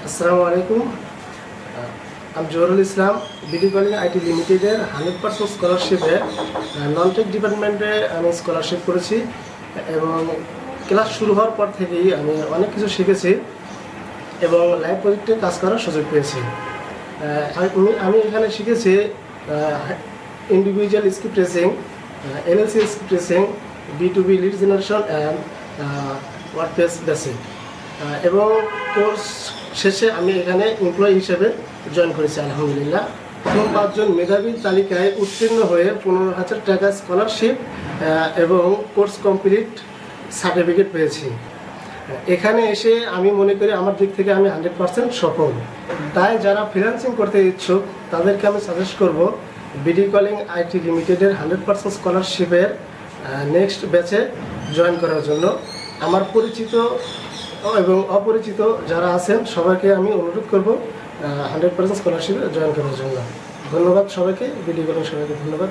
আসসালামু আলাইকুম। আমি জহুরুল ইসলাম, bdCalling IT লিমিটেডের 100% স্কলারশিপে নন টেক ডিপার্টমেন্টে আমি স্কলারশিপ করেছি এবং ক্লাস শুরু হওয়ার পর থেকেই আমি অনেক কিছু শিখেছি এবং লাইভ প্রজেক্টে কাজ করার সুযোগ পেয়েছি। আমি এখানে শিখেছি individual script racing, LLC script racing, B2B lead generation and WordPress basic এবং কোর্স শেষে আমি এখানে এমপ্লয়ি হিসেবে জয়েন করেছি আলহামদুলিল্লাহ। প্রথম 5 জন মেধাবীর তালিকায় উত্তীর্ণ হয়ে 15,000 টাকা স্কলারশিপ এবং কোর্স কমপ্লিট সার্টিফিকেট পেয়েছি। এখানে এসে আমি মনে করি আমার দিক থেকে আমি 100% সফল। তাই যারা ফ্রিল্যান্সিং করতে ইচ্ছুক তাদেরকে আমি সাজেস্ট করব bdCalling IT লিমিটেডের 100% স্কলারশিপের নেক্সট ব্যাচে জয়েন করার জন্য। আমার পরিচিত এবং অপরিচিত যারা আছেন সবাইকে আমি অনুরোধ করব 100% স্কলারশিপে জয়েন করার জন্য। ধন্যবাদ সবাইকে, bdCalling সবাইকে ধন্যবাদ।